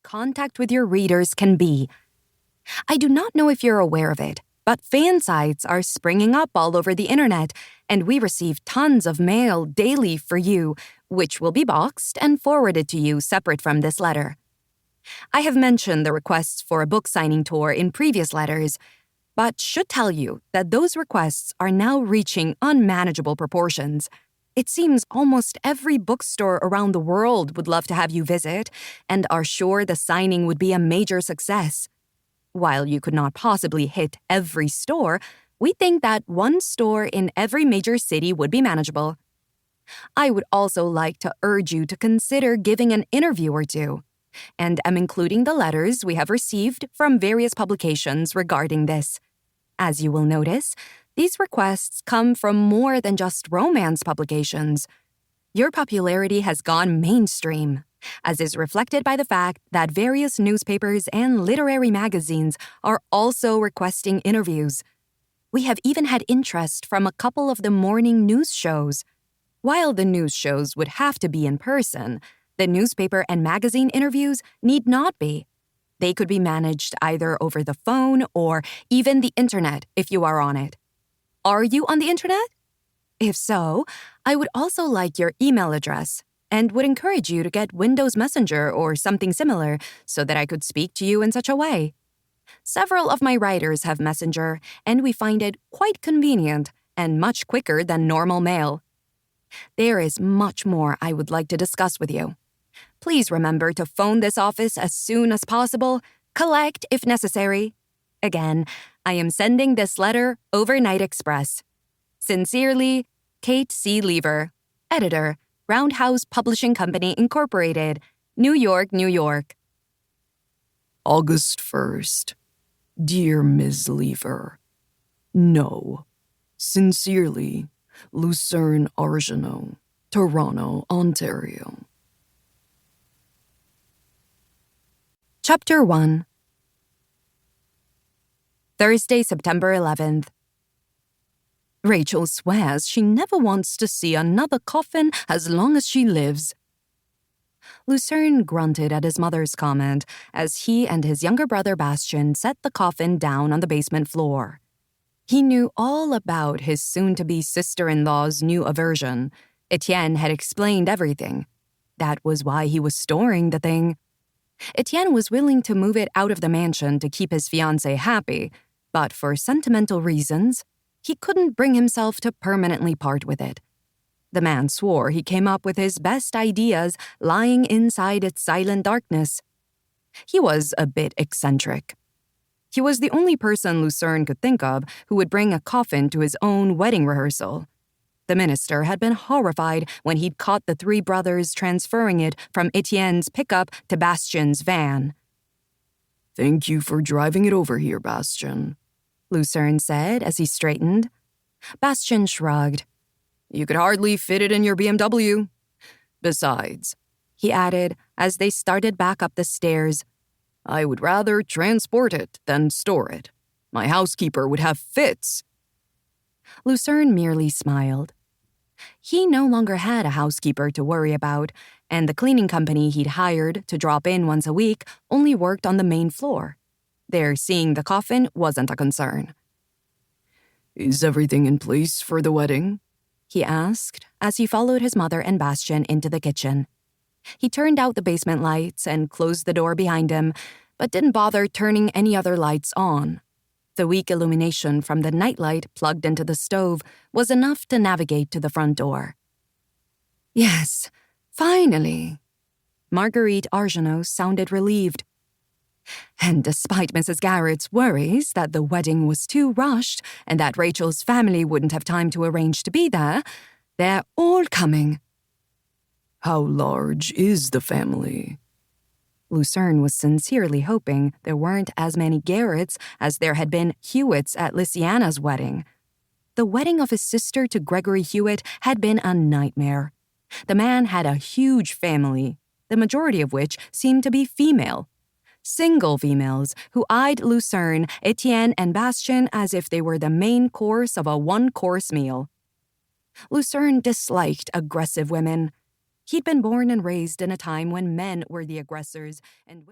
contact with your readers can be. I do not know if you're aware of it, but fan sites are springing up all over the internet, and we receive tons of mail daily for you, which will be boxed and forwarded to you separate from this letter. I have mentioned the requests for a book signing tour in previous letters, but should tell you that those requests are now reaching unmanageable proportions. It seems almost every bookstore around the world would love to have you visit and are sure the signing would be a major success. While you could not possibly hit every store, we think that one store in every major city would be manageable. I would also like to urge you to consider giving an interview or two, and am including the letters we have received from various publications regarding this. As you will notice, these requests come from more than just romance publications. Your popularity has gone mainstream, as is reflected by the fact that various newspapers and literary magazines are also requesting interviews. We have even had interest from a couple of the morning news shows. While the news shows would have to be in person, the newspaper and magazine interviews need not be. They could be managed either over the phone or even the internet if you are on it. Are you on the internet? If so, I would also like your email address and would encourage you to get Windows Messenger or something similar so that I could speak to you in such a way. Several of my writers have Messenger, and we find it quite convenient and much quicker than normal mail. There is much more I would like to discuss with you. Please remember to phone this office as soon as possible, collect if necessary. Again, I am sending this letter overnight express. Sincerely, Kate C. Leever, Editor, Roundhouse Publishing Company, Incorporated, New York, New York. August 1st. Dear Ms. Leever, no. Sincerely, Lucern Argeneau, Toronto, Ontario. Chapter 1. Thursday, September 11th. Rachel swears she never wants to see another coffin as long as she lives. Lucern grunted at his mother's comment as he and his younger brother Bastien set the coffin down on the basement floor. He knew all about his soon-to-be sister-in-law's new aversion. Etienne had explained everything. That was why he was storing the thing. Etienne was willing to move it out of the mansion to keep his fiancée happy, but for sentimental reasons, he couldn't bring himself to permanently part with it. The man swore he came up with his best ideas lying inside its silent darkness. He was a bit eccentric. He was the only person Lucern could think of who would bring a coffin to his own wedding rehearsal. The minister had been horrified when he'd caught the three brothers transferring it from Etienne's pickup to Bastien's van. Thank you for driving it over here, Bastien, Lucern said as he straightened. Bastien shrugged. You could hardly fit it in your BMW. Besides, he added as they started back up the stairs, I would rather transport it than store it. My housekeeper would have fits. Lucern merely smiled. He no longer had a housekeeper to worry about, and the cleaning company he'd hired to drop in once a week only worked on the main floor. Their seeing the coffin wasn't a concern. Is everything in place for the wedding? He asked as he followed his mother and Bastien into the kitchen. He turned out the basement lights and closed the door behind him, but didn't bother turning any other lights on. The weak illumination from the nightlight plugged into the stove was enough to navigate to the front door. Yes, finally. Marguerite Argeneau sounded relieved. And despite Mrs. Garrett's worries that the wedding was too rushed and that Rachel's family wouldn't have time to arrange to be there, they're all coming. How large is the family? Lucern was sincerely hoping there weren't as many Garretts as there had been Hewitts at Lysiana's wedding. The wedding of his sister to Gregory Hewitt had been a nightmare. The man had a huge family, the majority of which seemed to be female. Single females who eyed Lucern, Etienne, and Bastien as if they were the main course of a one-course meal. Lucern disliked aggressive women. He'd been born and raised in a time when men were the aggressors and women